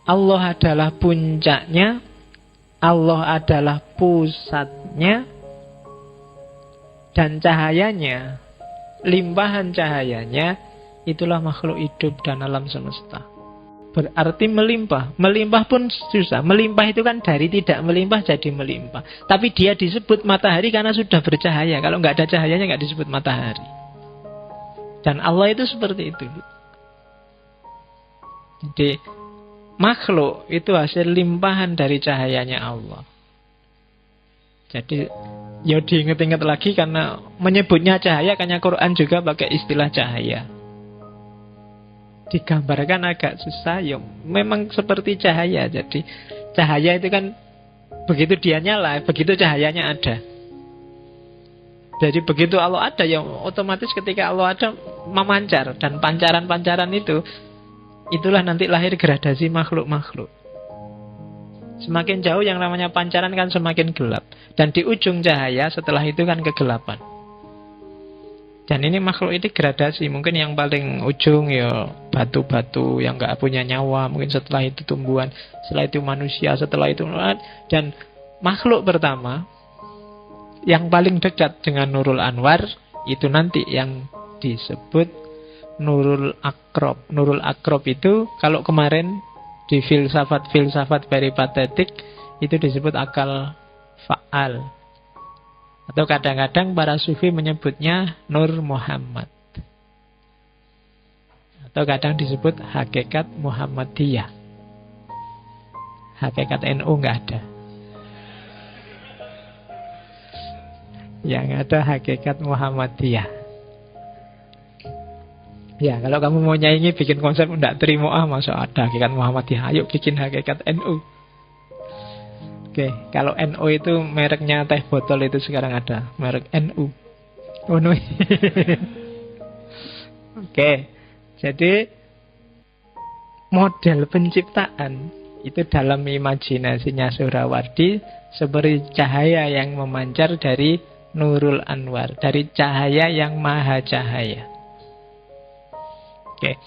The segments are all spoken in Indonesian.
Allah adalah puncaknya, Allah adalah pusatnya, dan cahayanya, limpahan cahayanya, itulah makhluk hidup dan alam semesta. Berarti melimpah. Melimpah pun susah. Melimpah itu kan dari tidak melimpah jadi melimpah. Tapi dia disebut matahari karena sudah bercahaya. Kalau nggak ada cahayanya nggak disebut matahari. Dan Allah itu seperti itu. Jadi makhluk itu hasil limpahan dari cahayanya Allah. Jadi ya diingat-ingat lagi karena menyebutnya cahaya, karena Quran juga pakai istilah cahaya. Digambarkan agak susah, ya memang seperti cahaya. Jadi cahaya itu kan begitu dia nyala, begitu cahayanya ada. Jadi begitu Allah ada, ya otomatis ketika Allah ada memancar. Dan pancaran-pancaran itu, itulah nanti lahir gradasi makhluk-makhluk. Semakin jauh yang namanya pancaran kan semakin gelap. Dan di ujung cahaya setelah itu kan kegelapan. Dan ini makhluk ini gradasi. Mungkin yang paling ujung ya batu-batu yang gak punya nyawa. Mungkin setelah itu tumbuhan, setelah itu manusia, setelah itu. Dan makhluk pertama yang paling dekat dengan Nurul Anwar, itu nanti yang disebut Nurul Akrob. Nurul Akrob itu kalau kemarin di filsafat peripatetik itu disebut akal fa'al. Atau kadang-kadang para sufi menyebutnya Nur Muhammad. Atau kadang disebut hakikat Muhammadiyah. Hakikat NU nggak ada. Yang ada hakikat Muhammadiyah. Ya, kalau kamu mau nyanyi bikin konsep enggak terima, masa ada hakikat Muhammadiyah. Ayo bikin hakikat NU. Oke, kalau NU itu mereknya teh botol itu sekarang ada merek NU. Oh no. Oke, jadi model penciptaan itu dalam imajinasinya Suhrawardi seperti cahaya yang memancar dari Nurul Anwar, dari cahaya yang maha cahaya. Oke,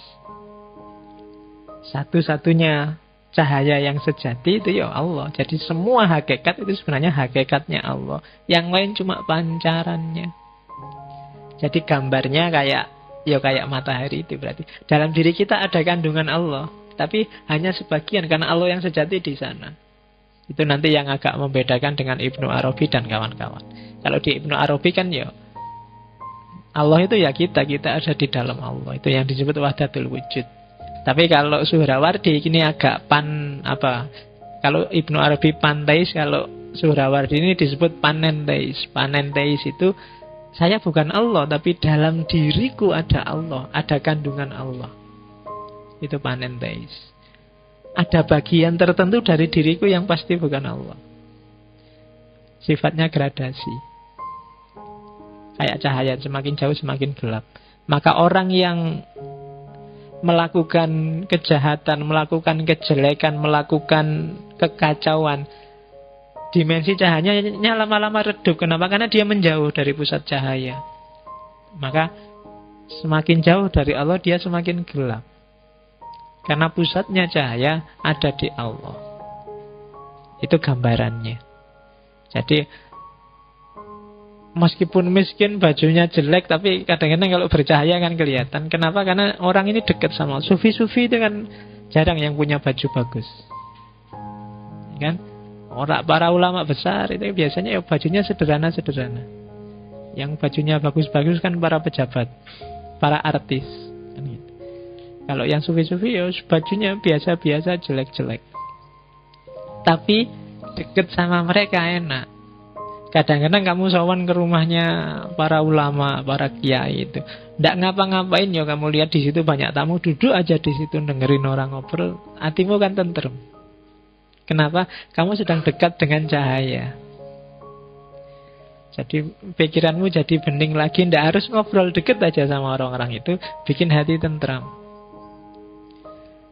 satu-satunya cahaya yang sejati itu ya Allah. Jadi semua hakikat itu sebenarnya hakikatnya Allah. Yang lain cuma pancarannya. Jadi gambarnya kayak matahari itu berarti. Dalam diri kita ada kandungan Allah, tapi hanya sebagian karena Allah yang sejati di sana. Itu nanti yang agak membedakan dengan Ibnu Arabi dan kawan-kawan. Kalau di Ibnu Arabi kan ya Allah itu ya kita ada di dalam Allah. Itu yang disebut wahdatul wujud. Tapi kalau Suhrawardi ini agak kalau Ibnu Arabi panteis, kalau Suhrawardi ini disebut panenteis. Panenteis itu saya bukan Allah, tapi dalam diriku ada Allah, ada kandungan Allah. Itu panenteis. Ada bagian tertentu dari diriku yang pasti bukan Allah. Sifatnya gradasi. Kayak cahaya, semakin jauh semakin gelap. Maka orang yang melakukan kejahatan, melakukan kejelekan, melakukan kekacauan, dimensi cahayanya lama-lama redup. Kenapa? Karena dia menjauh dari pusat cahaya. Maka semakin jauh dari Allah, dia semakin gelap. Karena pusatnya cahaya ada di Allah. Itu gambarannya. Jadi meskipun miskin, bajunya jelek, tapi kadang-kadang kalau bercahaya kan kelihatan. Kenapa? Karena orang ini dekat sama Allah. Sufi-sufi itu kan jarang yang punya baju bagus, kan? Para ulama besar itu biasanya ya bajunya sederhana-sederhana. Yang bajunya bagus-bagus kan para pejabat, para artis, kan gitu. Kalau yang sufi-sufi ya bajunya biasa-biasa, jelek-jelek. Tapi dekat sama mereka enak. Kadang-kadang kamu sowan ke rumahnya para ulama, para kiai itu, ndak ngapa-ngapain ya, kamu lihat di situ banyak tamu, duduk aja di situ dengerin orang ngobrol, hatimu kan tentrem. Kenapa? Kamu sedang dekat dengan cahaya. Jadi pikiranmu jadi bening lagi, ndak harus ngobrol, deket aja sama orang-orang itu, bikin hati tentram.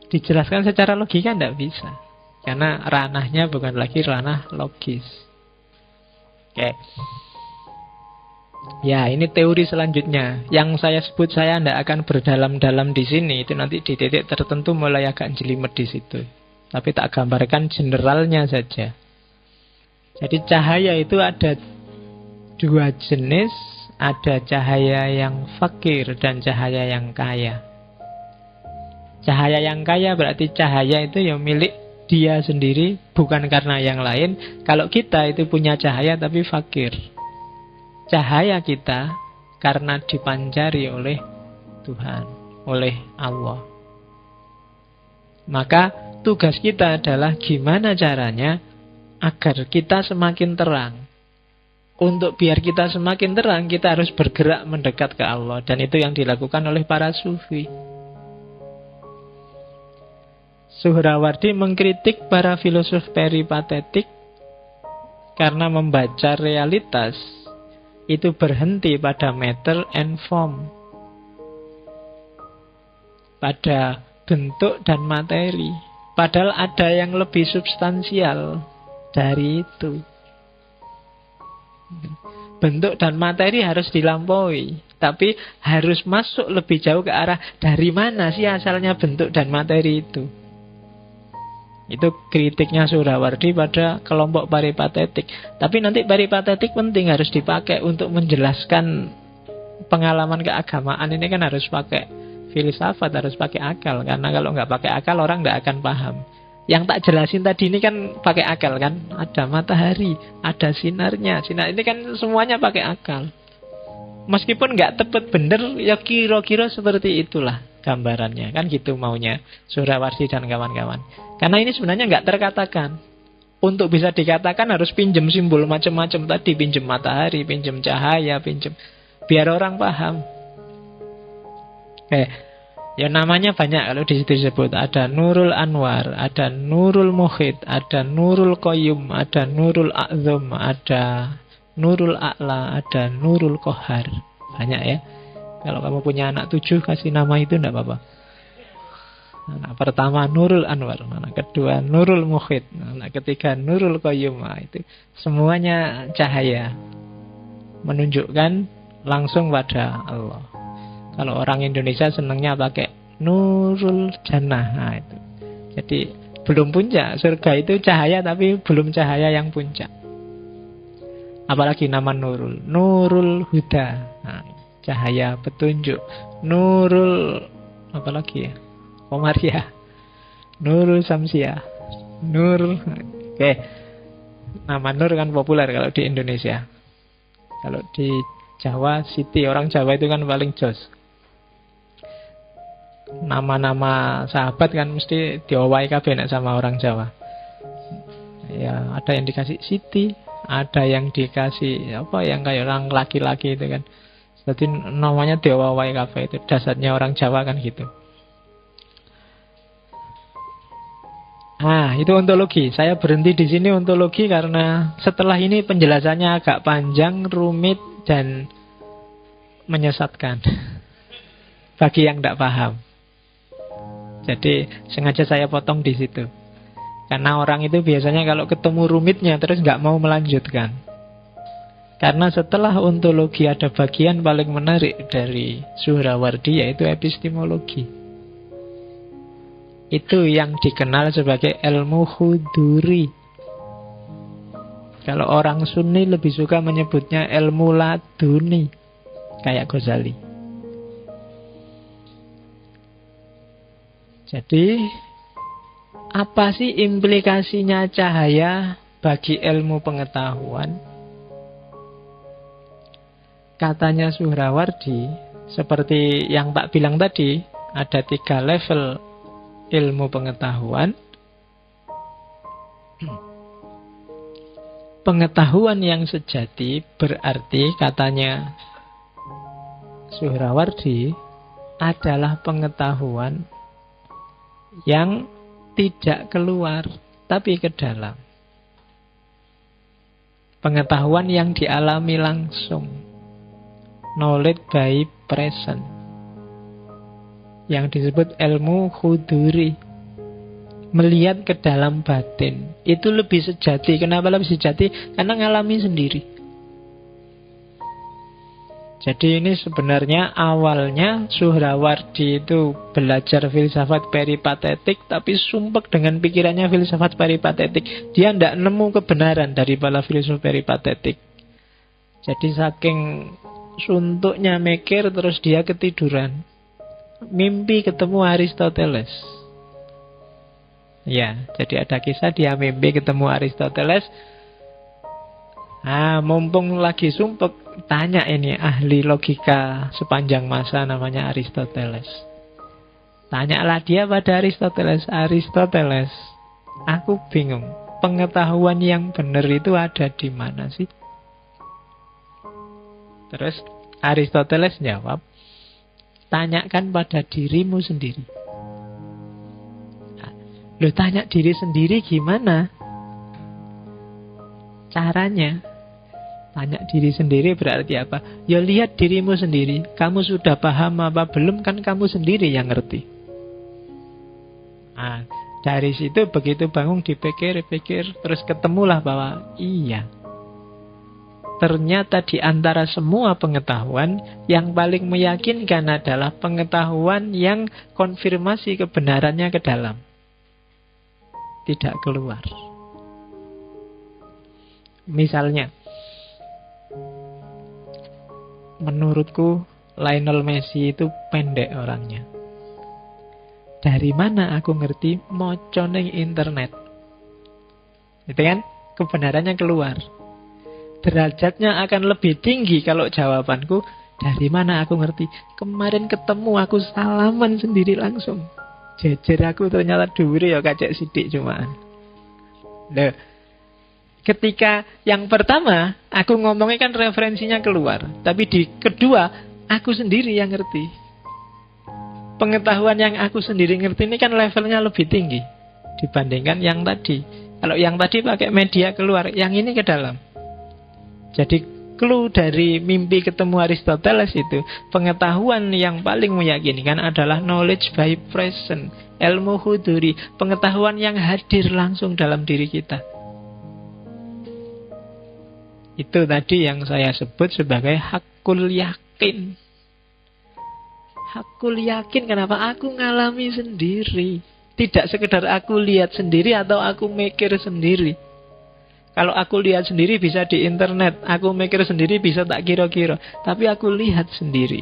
Dijelaskan secara logika ndak bisa, karena ranahnya bukan lagi ranah logis. Oke. Ya, ini teori selanjutnya. Yang saya sebut saya tidak akan berdalam-dalam di sini. Itu nanti di titik tertentu mulai agak jelimet di situ. Tapi tak gambarkan generalnya saja. Jadi cahaya itu ada dua jenis. Ada cahaya yang fakir dan cahaya yang kaya. Cahaya yang kaya berarti cahaya itu yang milik dia sendiri, bukan karena yang lain. Kalau kita itu punya cahaya tapi fakir. Cahaya kita karena dipanjari oleh Tuhan, oleh Allah. Maka tugas kita adalah gimana caranya agar kita semakin terang. Untuk biar kita semakin terang, kita harus bergerak mendekat ke Allah. Dan itu yang dilakukan oleh para sufi. Suhrawardi mengkritik para filosof peripatetik karena membaca realitas itu berhenti pada matter and form, pada bentuk dan materi. Padahal ada yang lebih substansial dari itu. Bentuk dan materi harus dilampaui, tapi harus masuk lebih jauh ke arah dari mana sih asalnya bentuk dan materi itu. Itu kritiknya Suhrawardi pada kelompok peripatetik. Tapi nanti peripatetik penting, harus dipakai untuk menjelaskan pengalaman keagamaan. Ini kan harus pakai filsafat, harus pakai akal. Karena kalau nggak pakai akal, orang nggak akan paham. Yang tak jelasin tadi ini kan pakai akal kan. Ada matahari, ada sinarnya. Sinar ini kan semuanya pakai akal. Meskipun nggak tepat bener, ya kira-kira seperti itulah gambarannya. Kan gitu maunya Suhrawardi dan kawan-kawan. Karena ini sebenarnya nggak terkatakan. Untuk bisa dikatakan harus pinjem simbol macam-macam tadi. Pinjem matahari, pinjem cahaya, pinjem. Biar orang paham. Ya namanya banyak kalau di situ disebut. Ada Nurul Anwar, ada Nurul Muhid, ada Nurul Qayyum, ada Nurul A'zam, ada Nurul A'la, ada Nurul Qahar. Banyak ya. Kalau kamu punya anak 7, kasih nama itu enggak apa-apa. Anak pertama Nurul Anwar, anak kedua Nurul Muhid, anak ketiga Nurul Qayyum. Itu semuanya cahaya, menunjukkan langsung pada Allah. Kalau orang Indonesia senangnya pakai Nurul Jannah. Nah, itu. Jadi belum puncak. Surga itu cahaya tapi belum cahaya yang puncak. Apalagi nama Nurul. Nurul Huda. Nah, cahaya petunjuk. Nurul apalagi ya? Komariah. Nurul Samsiah. Nur. Oke. Nama Nur kan populer kalau di Indonesia. Kalau di Jawa, Siti. Orang Jawa itu kan paling jos. Nama-nama sahabat kan mesti diowai kabeh nek sama orang Jawa. Ya, ada yang dikasih Siti, ada yang dikasih apa yang kayak orang laki-laki itu kan. Jadi namanya diowai kabeh, itu dasarnya orang Jawa kan gitu. Itu ontologi. Saya berhenti di sini ontologi karena setelah ini penjelasannya agak panjang, rumit dan menyesatkan bagi yang tidak paham. Jadi sengaja saya potong di situ. Karena orang itu biasanya kalau ketemu rumitnya terus nggak mau melanjutkan. Karena setelah ontologi ada bagian paling menarik dari Suhrawardi, yaitu epistemologi. Itu yang dikenal sebagai ilmu huduri. Kalau orang Sunni lebih suka menyebutnya ilmu laduni, kayak Ghazali. Jadi, apa sih implikasinya cahaya bagi ilmu pengetahuan? Katanya Suhrawardi, seperti yang tak bilang tadi, ada 3 level ilmu pengetahuan. Pengetahuan yang sejati berarti, katanya Suhrawardi, adalah pengetahuan yang tidak keluar tapi ke dalam. Pengetahuan yang dialami langsung. Knowledge by present. Yang disebut ilmu huduri. Melihat ke dalam batin. Itu lebih sejati. Kenapa lebih sejati? Karena ngalami sendiri. Jadi ini sebenarnya awalnya Suhrawardi itu belajar filsafat peripatetik, tapi sumpek dengan pikirannya filsafat peripatetik. Dia tidak nemu kebenaran dari para filsuf peripatetik. Jadi saking suntuknya mikir, terus dia ketiduran. Mimpi ketemu Aristoteles. Ya, jadi ada kisah dia mimpi ketemu Aristoteles. Mumpung lagi sumpek, tanya ini ahli logika sepanjang masa namanya Aristoteles. Tanyalah dia pada Aristoteles, Aristoteles, aku bingung, pengetahuan yang benar itu ada di mana sih? Terus Aristoteles jawab, tanyakan pada dirimu sendiri. Loh, tanya diri sendiri gimana caranya? Tanya diri sendiri berarti apa? Ya lihat dirimu sendiri. Kamu sudah paham apa belum? Kan kamu sendiri yang ngerti. Dari situ begitu bangun dipikir-pikir, terus ketemulah bahwa iya, ternyata di antara semua pengetahuan, yang paling meyakinkan adalah pengetahuan yang konfirmasi kebenarannya ke dalam, tidak keluar. Misalnya, menurutku Lionel Messi itu pendek orangnya. Dari mana aku ngerti? Moco ning internet. Itu kan kebenarannya keluar. Derajatnya akan lebih tinggi kalau jawabanku, dari mana aku ngerti? Kemarin ketemu aku salaman sendiri langsung. Jejer aku ternyata dhuwure ya kacek sithik cuman. Loh, ketika yang pertama aku ngomongnya kan referensinya keluar, tapi di kedua aku sendiri yang ngerti. Pengetahuan yang aku sendiri ngerti ini kan levelnya lebih tinggi dibandingkan yang tadi. Kalau yang tadi pakai media keluar, yang ini ke dalam. Jadi clue dari mimpi ketemu Aristoteles itu, pengetahuan yang paling meyakinkan adalah knowledge by present, ilmu huduri, pengetahuan yang hadir langsung dalam diri kita. Itu tadi yang saya sebut sebagai hakul yakin. Hakul yakin, kenapa? Aku ngalami sendiri. Tidak sekedar aku lihat sendiri atau aku mikir sendiri. Kalau aku lihat sendiri bisa di internet, aku mikir sendiri bisa tak kira-kira, tapi aku lihat sendiri.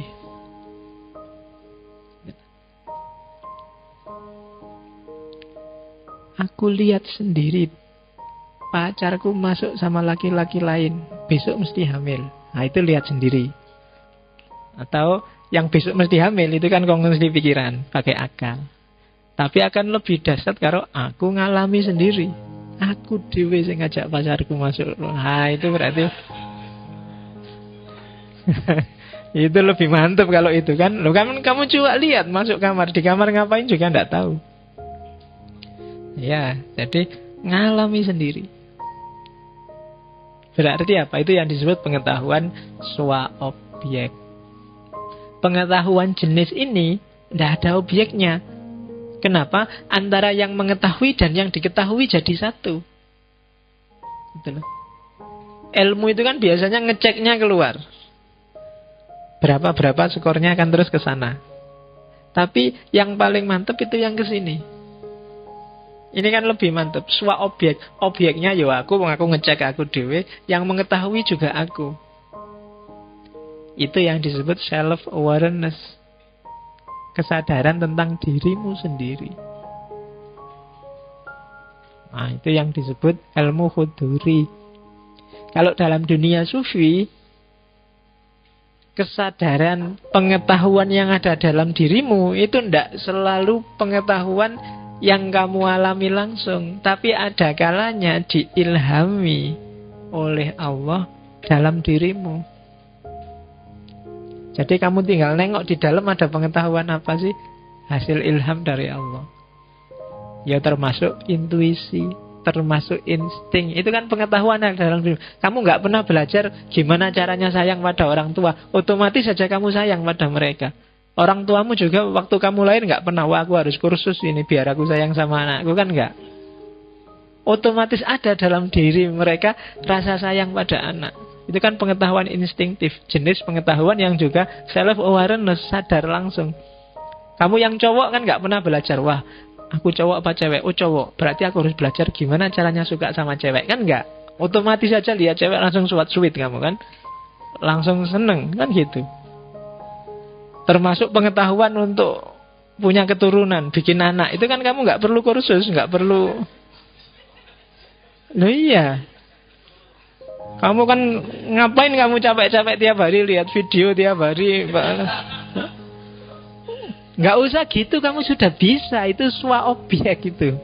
Aku lihat sendiri. Pacarku masuk sama laki-laki lain, besok mesti hamil. Nah, itu lihat sendiri. Atau yang besok mesti hamil itu kan kongsi pikiran, pakai akal. Tapi akan lebih dahsyat kalau aku ngalami sendiri. Aku dhewe sing ngajak pacarku masuk. Nah, itu berarti itu lebih mantap kalau itu kan. Loh, kamu coba lihat masuk kamar, di kamar ngapain juga enggak tahu. Ya, jadi ngalami sendiri. Berarti apa? Itu yang disebut pengetahuan swa-objek. Pengetahuan jenis ini tidak ada objeknya. Kenapa? Antara yang mengetahui dan yang diketahui jadi satu. Gitu loh. Ilmu itu kan biasanya ngeceknya keluar. Berapa skornya akan terus ke sana. Tapi yang paling mantap itu yang ke sini. Ini kan lebih mantap. Swa objek. Objeknya ya aku ngecek aku dewe. Yang mengetahui juga aku. Itu yang disebut self-awareness. Kesadaran tentang dirimu sendiri. Nah, itu yang disebut ilmu huduri. Kalau dalam dunia sufi, kesadaran pengetahuan yang ada dalam dirimu itu tidak selalu pengetahuan yang kamu alami langsung, tapi ada kalanya diilhami oleh Allah dalam dirimu. Jadi kamu tinggal nengok di dalam ada pengetahuan apa sih? Hasil ilham dari Allah. Ya termasuk intuisi, termasuk insting. Itu kan pengetahuan yang dalam diri. Kamu nggak pernah belajar gimana caranya sayang pada orang tua, otomatis saja kamu sayang pada mereka. Orang tuamu juga waktu kamu lahir nggak pernah, wah aku harus kursus ini biar aku sayang sama anakku, kan nggak. Otomatis ada dalam diri mereka rasa sayang pada anak. Itu kan pengetahuan instingtif, jenis pengetahuan yang juga self-awareness, sadar langsung. Kamu yang cowok kan nggak pernah belajar, wah aku cowok apa cewek? Oh cowok, berarti aku harus belajar gimana caranya suka sama cewek. Kan nggak, otomatis aja lihat cewek langsung sweet kamu kan, langsung seneng kan gitu. Termasuk pengetahuan untuk punya keturunan, bikin anak, itu kan kamu nggak perlu kursus, nggak perlu. Loh iya, kamu kan ngapain kamu capek-capek tiap hari lihat video tiap hari? Nggak usah gitu, kamu sudah bisa. Itu swa objek itu.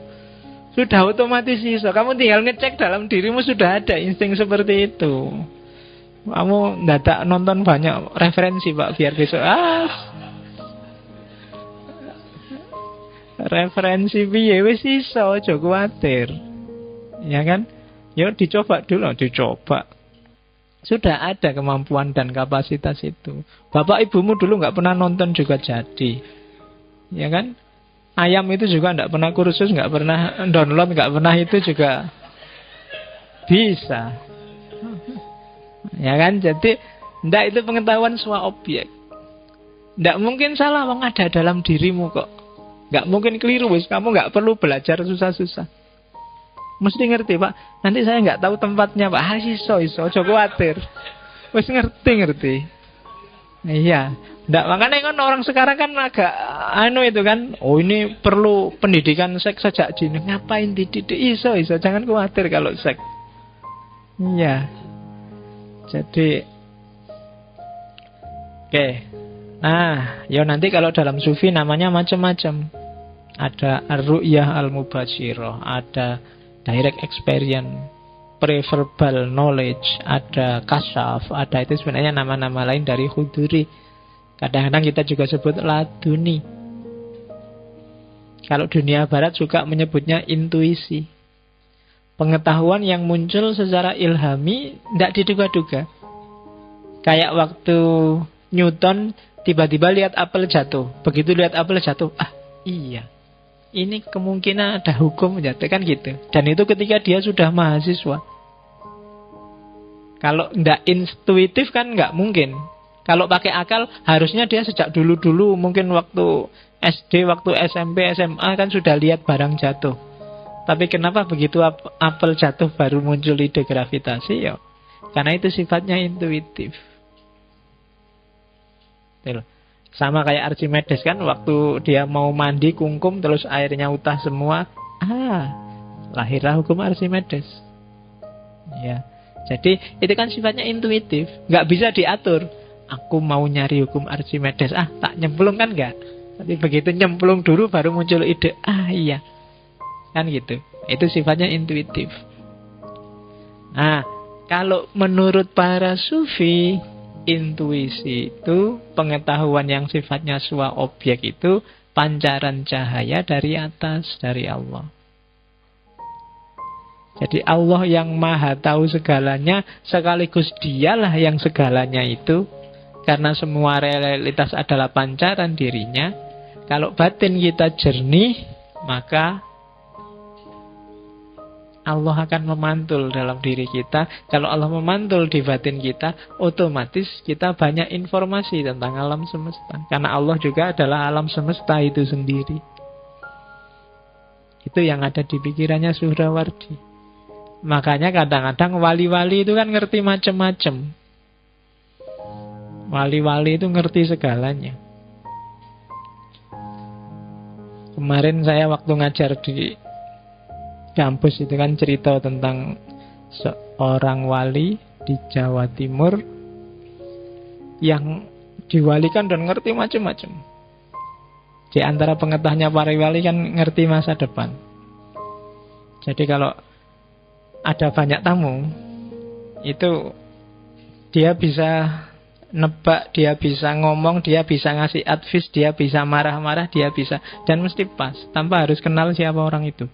Sudah otomatis bisa. Kamu tinggal ngecek dalam dirimu sudah ada insting seperti itu. Kamu dadak nonton banyak referensi Pak biar besok referensi piye wis iso, aja kuwatir. Ya kan? Yuk dicoba dulu, dicoba. Sudah ada kemampuan dan kapasitas itu. Bapak ibumu dulu nggak pernah nonton juga jadi. Ya kan? Ayam itu juga nggak pernah kursus, nggak pernah download, nggak pernah itu juga bisa. Ya kan? Jadi ndak itu pengetahuan swa objek. Ndak mungkin salah, wong ada dalam dirimu kok. Nggak mungkin keliru, wis. Kamu nggak perlu belajar susah-susah. Mesti ngerti Pak. Nanti saya nggak tahu tempatnya Pak. Iso, aja kuwatir. Wis ngerti. Iya. Nggak, makanya kan orang sekarang kan agak itu kan. Oh ini perlu pendidikan seks sejak dini. Ngapain dididik? Iso. Jangan khawatir kalau seks. Iya. Jadi oke. Nah, ya nanti kalau dalam sufi namanya macam-macam. Ada ar-ru'yah al-mubashirah, ada direct experience, preverbal knowledge, ada kasyaf, ada itu sebenarnya nama-nama lain dari huduri. Kadang-kadang kita juga sebut laduni. Kalau dunia barat juga menyebutnya intuisi. Pengetahuan yang muncul secara ilhami, tidak diduga-duga. Kayak waktu Newton tiba-tiba lihat apel jatuh. Begitu lihat apel jatuh, iya, ini kemungkinan ada hukum jatuh, kan gitu. Dan itu ketika dia sudah mahasiswa. Kalau tidak intuitif kan nggak mungkin. Kalau pakai akal harusnya dia sejak dulu-dulu, mungkin waktu SD, waktu SMP, SMA kan sudah lihat barang jatuh. Tapi kenapa begitu apel jatuh baru muncul ide gravitasi? Ya, karena itu sifatnya intuitif. Sama kayak Archimedes kan, waktu dia mau mandi kungkum terus airnya utah semua, lahirlah hukum Archimedes. Ya, jadi itu kan sifatnya intuitif, nggak bisa diatur. Aku mau nyari hukum Archimedes, tak nyemplung kan enggak. Tapi begitu nyemplung dulu baru muncul ide, iya, kan gitu. Itu sifatnya intuitif. Nah, kalau menurut para sufi, intuisi itu pengetahuan yang sifatnya swa objek, itu pancaran cahaya dari atas, dari Allah. Jadi Allah yang maha tahu segalanya, sekaligus dialah yang segalanya itu. Karena semua realitas adalah pancaran dirinya. Kalau batin kita jernih, maka Allah akan memantul dalam diri kita. Kalau Allah memantul di batin kita, otomatis kita banyak informasi tentang alam semesta. Karena Allah juga adalah alam semesta itu sendiri. Itu yang ada di pikirannya Suhrawardi. Makanya kadang-kadang wali-wali itu kan ngerti macam-macam. Wali-wali itu ngerti segalanya. Kemarin saya waktu ngajar di kampus itu kan cerita tentang seorang wali di Jawa Timur yang diwalikan dan ngerti macam-macam. Di antara pengetahuannya para wali kan ngerti masa depan. Jadi kalau ada banyak tamu, itu dia bisa nebak, dia bisa ngomong, dia bisa ngasih advice, dia bisa marah-marah, dia bisa, dan mesti pas, tanpa harus kenal siapa orang itu.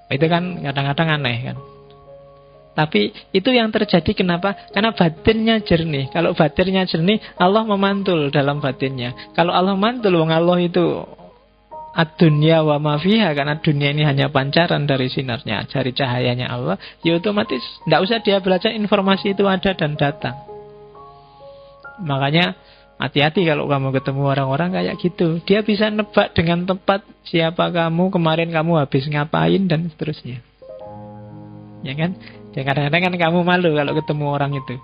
Itu kan kadang-kadang aneh kan. Tapi itu yang terjadi kenapa? Karena batinnya jernih. Kalau batinnya jernih, Allah memantul dalam batinnya. Kalau Allah mantul, wong Allah itu ad-dunya wa ma fiha, karena dunia ini hanya pancaran dari sinarnya, dari cahayanya Allah, ya otomatis tidak usah dia belajar, informasi itu ada dan datang. Makanya hati-hati kalau kamu ketemu orang-orang kayak gitu. Dia bisa nebak dengan tepat siapa kamu, kemarin kamu habis ngapain, dan seterusnya. Ya kan? Ya kadang-kadang kan kamu malu kalau ketemu orang itu.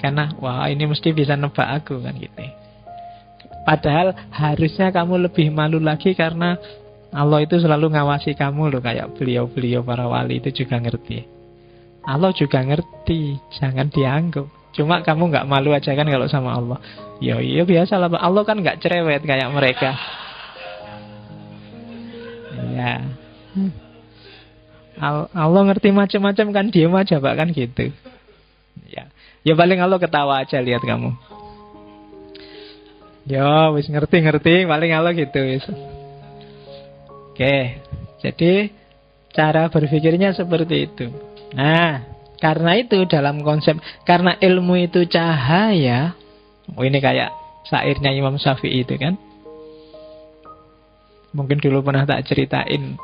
Karena, wah ini mesti bisa nebak aku kan gitu. Padahal harusnya kamu lebih malu lagi karena Allah itu selalu ngawasi kamu loh. Kayak beliau-beliau para wali itu juga ngerti. Allah juga ngerti, jangan dianggap. Cuma kamu nggak malu aja kan kalau sama Allah. Ya iya biasa lah, Allah kan nggak cerewet kayak mereka. Ya, Allah ngerti macam-macam kan, diem aja Pak kan gitu. Ya, ya paling Allah ketawa aja lihat kamu. Ya, wis ngerti-ngerti, paling Allah gitu wis. Oke, jadi cara berpikirnya seperti itu. Nah, karena itu dalam konsep, karena ilmu itu cahaya. Oh ini kayak syairnya Imam Syafi'i itu kan. Mungkin dulu pernah tak ceritain.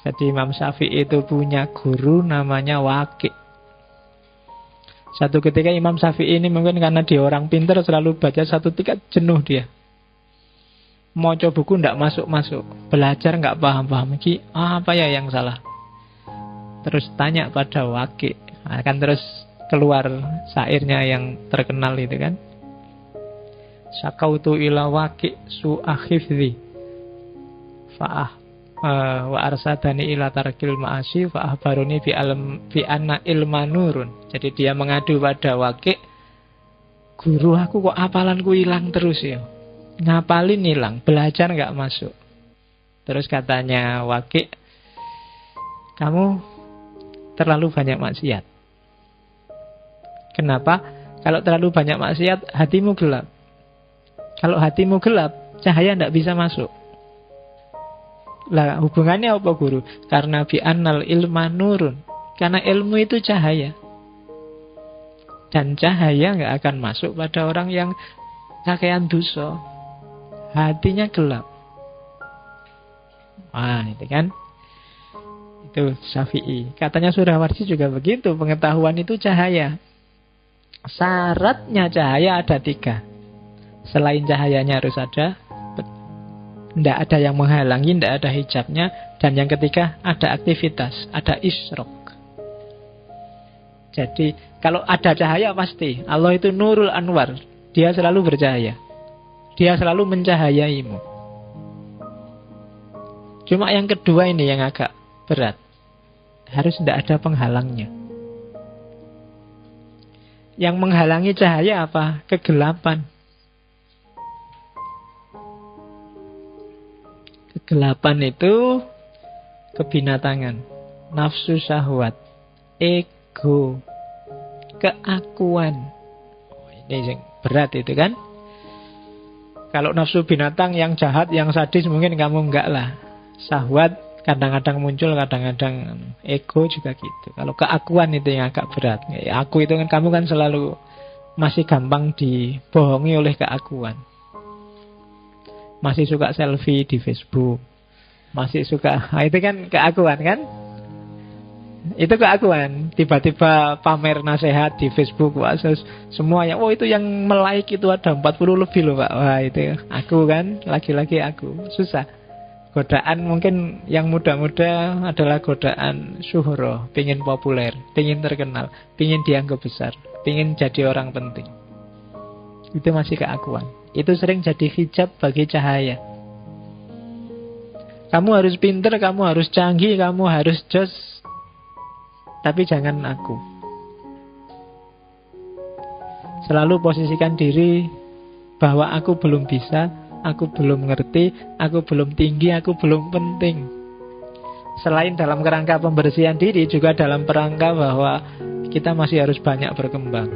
Jadi Imam Syafi'i itu punya guru namanya Waqi'. Satu ketika Imam Syafi'i ini mungkin karena dia orang pintar, selalu baca satu tingkat jenuh dia. Mau coba buku nggak masuk-masuk, belajar nggak paham-paham. Apa ya yang salah? Terus tanya pada Waqi'. Akan terus keluar syairnya yang terkenal itu kan. Syakautu ila Waqi' su'akhifzi wa arsadani ila tarkil ma'asi fa ahbaruni fi anna ilma nurun. Jadi dia mengadu pada Waqi', guru aku kok hafalanku hilang terus ya, ngapalin hilang, belajar nggak masuk. Terus katanya Waqi', kamu terlalu banyak maksiat. Kenapa? Kalau terlalu banyak maksiat, hatimu gelap. Kalau hatimu gelap, cahaya tidak bisa masuk. Lah hubungannya apa guru? Karena bi'annal ilma nurun. Karena ilmu itu cahaya. Dan cahaya nggak akan masuk pada orang yang kakean dosa. Hatinya gelap. Wah, itu kan. Itu Syafi'i. Katanya Surawarsi juga begitu. Pengetahuan itu cahaya. Syaratnya cahaya ada 3. Selain cahayanya harus ada, tidak ada yang menghalangi, tidak ada hijabnya. Dan yang ketiga, ada aktivitas, ada isyrok. Jadi, kalau ada cahaya pasti. Allah itu Nurul Anwar. Dia selalu bercahaya. Dia selalu mencahayaimu. Cuma yang kedua ini yang agak berat. Harus tidak ada penghalangnya. Yang menghalangi cahaya apa? Kegelapan. Kegelapan itu kebinatangan, nafsu syahwat, ego, keakuan. Ini yang berat itu kan. Kalau nafsu binatang yang jahat, yang sadis mungkin kamu enggak lah. Syahwat kadang-kadang muncul, kadang-kadang ego juga gitu. Kalau keakuan itu yang agak berat. Aku itu kan, kamu kan selalu masih gampang dibohongi oleh keakuan. Masih suka selfie di Facebook, masih suka, itu kan keakuan kan? Itu keakuan. Tiba-tiba pamer nasihat di Facebook, wah, semua yang, oh itu yang like itu ada 40 lebih loh Pak. Wah itu aku kan, lagi-lagi aku. Susah. Godaan mungkin yang muda-muda adalah godaan syuhroh, pingin populer, pingin terkenal, pingin dianggap besar, pingin jadi orang penting. Itu masih keakuan. Itu sering jadi hijab bagi cahaya. Kamu harus pinter, kamu harus canggih, kamu harus jos. Tapi jangan aku. Selalu posisikan diri bahwa aku belum bisa, aku belum ngerti, aku belum tinggi, aku belum penting. Selain dalam kerangka pembersihan diri, juga dalam kerangka bahwa kita masih harus banyak berkembang.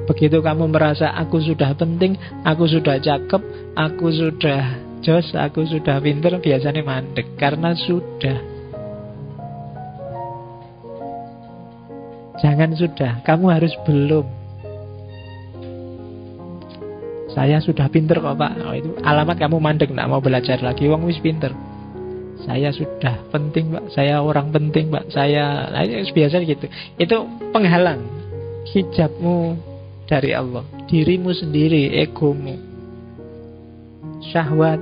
Begitu kamu merasa aku sudah penting, aku sudah cakep, aku sudah jos, aku sudah pinter, biasanya mandek. Karena sudah. Jangan sudah, kamu harus belum. Saya sudah pinter kok Pak. Oh, itu alamat kamu mandek, tidak mau belajar lagi. Wong wis pinter. Saya sudah penting Pak. Saya orang penting Pak. Saya biasa gitu. Itu penghalang hijabmu dari Allah. Dirimu sendiri, egomu, syahwat,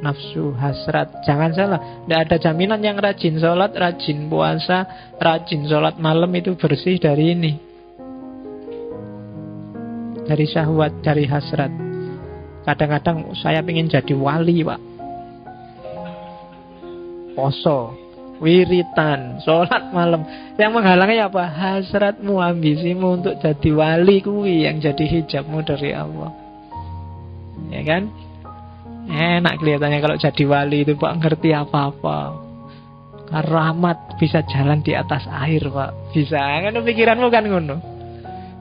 nafsu, hasrat. Jangan salah, tidak ada jaminan yang rajin sholat, rajin puasa, rajin sholat malam itu bersih dari ini, dari syahwat, dari hasrat. Kadang-kadang saya ingin jadi wali Pak, poso, wiritan, sholat malam. Yang menghalangnya apa? Hasratmu, ambisimu untuk jadi wali, kuwi yang jadi hijabmu dari Allah. Ya kan? Enak kelihatannya kalau jadi wali itu Pak, ngerti apa-apa. Karamat, bisa jalan di atas air Pak. Bisa, kan pikiranmu kan ngono.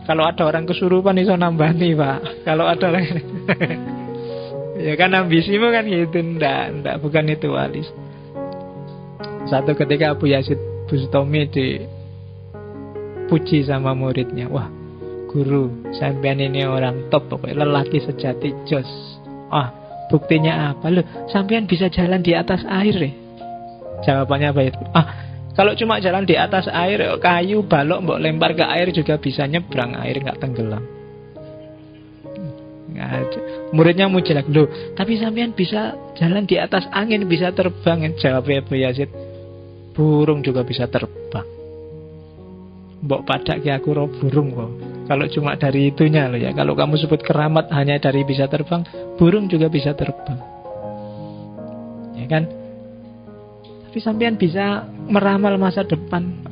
Kalau ada orang kesurupan iso nambani Pak. Kalau ada orang ya kan ambisimu kan gitu. Ndak, bukan itu wali. Satu ketika Abu Yazid Bustami dipuji sama muridnya. Wah, guru, sampean ini orang top pokoknya, lelaki sejati, jos. Buktinya apa? Loh, sampean bisa jalan di atas air ya? Jawabannya apa itu? Kalau cuma jalan di atas air, kayu, balok, mbok lempar ke air juga bisa nyebrang, air nggak tenggelam. Nggak ada. Muridnya muji lagi, loh, tapi sampean bisa jalan di atas angin, bisa terbang. Jawabnya Abu Yazid, burung juga bisa terbang. Mbok padak ki aku roh burung kok. Kalau cuma dari itunya loh ya. Kalau kamu sebut keramat hanya dari bisa terbang, burung juga bisa terbang. Ya kan? Tapi sampean bisa meramal masa depan.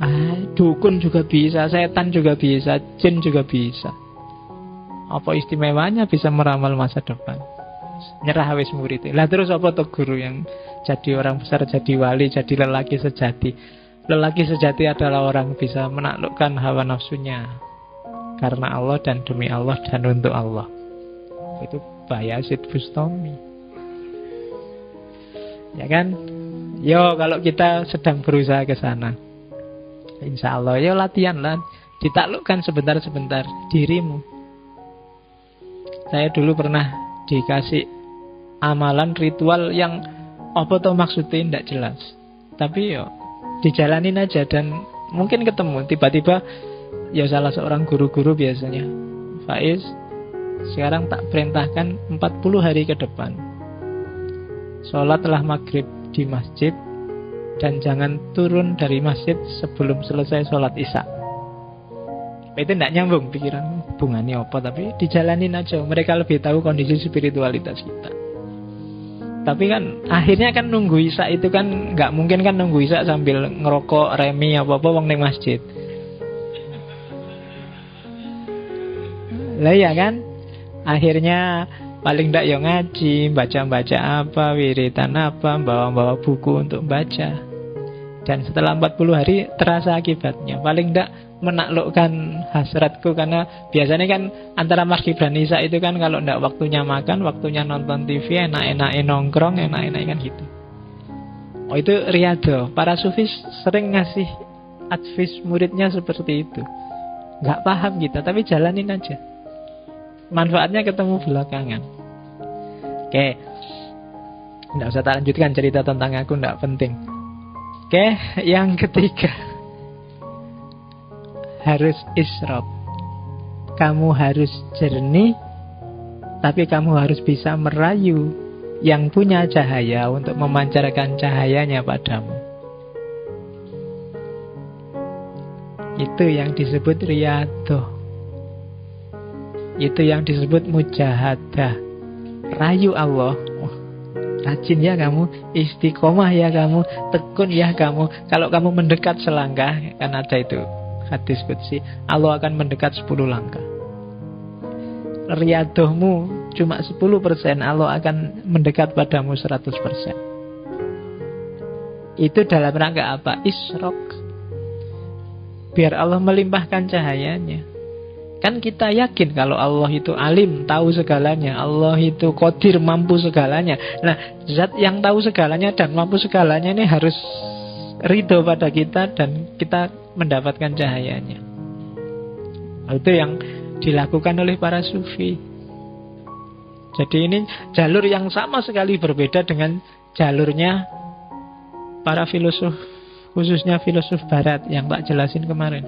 Dukun juga bisa, setan juga bisa, jin juga bisa. Apa istimewanya bisa meramal masa depan? Nyerah wis murid. Lah terus apa tuh guru yang jadi orang besar, jadi wali, jadi lelaki sejati? Lelaki sejati adalah orang bisa menaklukkan hawa nafsunya karena Allah dan demi Allah dan untuk Allah. Itu Bayazid Bustami. Ya kan? Yo, kalau kita sedang berusaha ke sana, insya Allah, yo latihan lah, ditaklukkan sebentar-sebentar dirimu. Saya dulu pernah dikasih amalan ritual yang apa tuh maksudnya tidak jelas, tapi yo dijalanin aja dan mungkin ketemu. Tiba-tiba ya salah seorang guru-guru biasanya, Faiz, sekarang tak perintahkan 40 hari ke depan sholatlah maghrib di masjid dan jangan turun dari masjid sebelum selesai sholat isya. Itu tidak nyambung pikiran, hubungannya apa, tapi dijalanin aja. Mereka lebih tahu kondisi spiritualitas kita. Tapi kan akhirnya kan nunggu isya itu kan nggak mungkin kan nunggu isya sambil ngerokok, remi apa-apa wong ning masjid. Lah ya kan? Akhirnya paling ndak ya ngaji, baca-baca apa, wiritan apa, bawa-bawa buku untuk baca. Dan setelah 40 hari terasa akibatnya. Paling ndak menaklukkan hasratku, karena biasanya kan antara maghrib dan isya itu kan kalau ndak waktunya makan, waktunya nonton TV, enak-enak nongkrong, enak-enak kan gitu. Oh, itu riyadhah. Para sufis sering ngasih advice muridnya seperti itu. Nggak paham kita, tapi jalanin aja. Manfaatnya ketemu belakangan. Oke, nggak usah tak lanjutkan cerita tentang aku, nggak penting. Oke, yang ketiga, harus isyraq. Kamu harus jernih, tapi kamu harus bisa merayu yang punya cahaya untuk memancarkan cahayanya padamu. Itu yang disebut riyadhah. Itu yang disebut mujahadah. Rayu Allah. Rajin ya kamu, istiqomah ya kamu, tekun ya kamu. Kalau kamu mendekat selangkah, kan ada itu hadis qudsi, Allah akan mendekat 10 langkah. Riyadhahmu cuma 10%, Allah akan mendekat padamu 100%. Itu dalam rangka apa? Isyraq. Biar Allah melimpahkan cahayanya. Kan kita yakin kalau Allah itu alim, tahu segalanya. Allah itu qadir, mampu segalanya. Nah, zat yang tahu segalanya dan mampu segalanya ini harus ridho pada kita dan kita mendapatkan cahayanya. Itu yang dilakukan oleh para sufi. Jadi ini jalur yang sama sekali berbeda dengan jalurnya para filosof, khususnya filosof barat yang tak jelasin kemarin.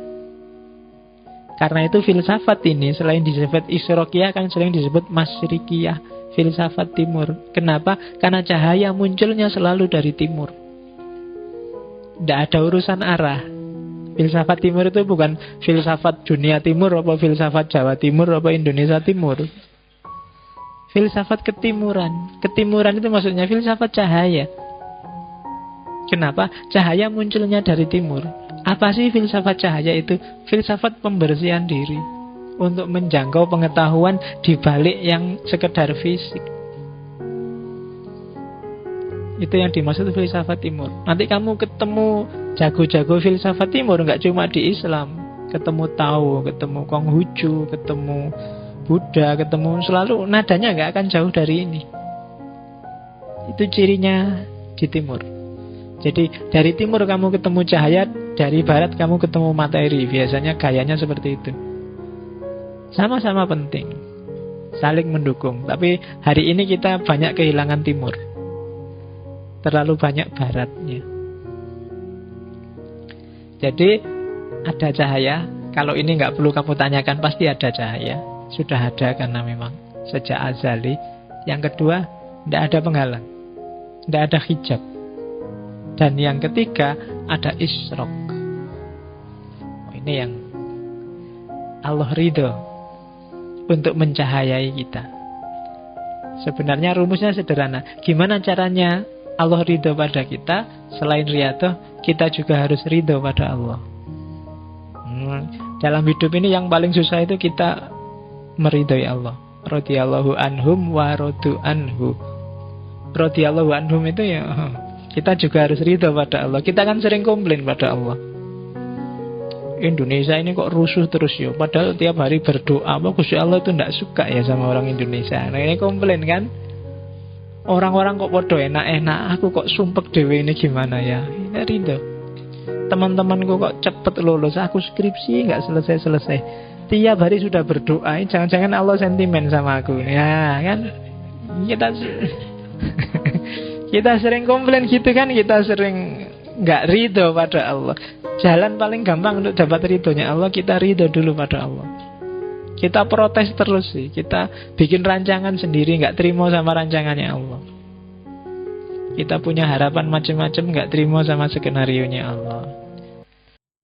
Karena itu filsafat ini selain disebut isyraqiyah kan sering disebut masyrikiyah, filsafat timur. Kenapa? Karena cahaya munculnya selalu dari timur. Tidak ada urusan arah. Filsafat timur itu bukan filsafat dunia timur, apa filsafat Jawa timur, apa Indonesia timur. Filsafat ketimuran. Ketimuran itu maksudnya filsafat cahaya. Kenapa? Cahaya munculnya dari timur. Apa sih filsafat cahaya itu? Filsafat pembersihan diri untuk menjangkau pengetahuan di balik yang sekedar fisik. Itu yang dimaksud filsafat timur. Nanti kamu ketemu jago-jago filsafat timur, nggak cuma di Islam. Ketemu Tao, ketemu Konghucu, ketemu Buddha, ketemu selalu nadanya nggak akan jauh dari ini. Itu cirinya di timur. Jadi dari timur kamu ketemu cahaya, dari barat kamu ketemu materi. Biasanya gayanya seperti itu. Sama-sama penting, saling mendukung. Tapi hari ini kita banyak kehilangan timur, terlalu banyak baratnya. Jadi ada cahaya. Kalau ini nggak perlu kamu tanyakan, pasti ada cahaya. Sudah ada karena memang sejak azali. Yang kedua, tidak ada penghalang, tidak ada hijab. Dan yang ketiga, ada isyraq. Ini yang Allah ridho untuk mencahayai kita. Sebenarnya rumusnya sederhana. Gimana caranya Allah ridho pada kita? Selain riyadhah, kita juga harus ridho pada Allah. Dalam hidup ini yang paling susah itu kita meridhoi Allah. Radhiyallahu anhum wa radu anhu. Radhiyallahu anhum itu ya, kita juga harus ridho pada Allah. Kita kan sering komplain pada Allah. Indonesia ini kok rusuh terus ya. Padahal tiap hari berdoa, Gusti Allah itu tidak suka ya sama orang Indonesia. Nah ini komplain kan. Orang-orang kok podo enak-enak, aku kok sumpek dewe ini gimana ya. Ini ridho. Teman-temanku kok cepet lulus, aku skripsi nggak selesai-selesai. Tiap hari sudah berdoa, jangan-jangan Allah sentimen sama aku. Ya kan. Kita sering komplain gitu kan. Kita sering nggak ridho pada Allah. Jalan paling gampang untuk dapat ridhonya Allah, kita ridho dulu pada Allah. Kita protes terus sih. Kita bikin rancangan sendiri, nggak terima sama rancangannya Allah. Kita punya harapan macam-macam, nggak terima sama skenario-nya Allah.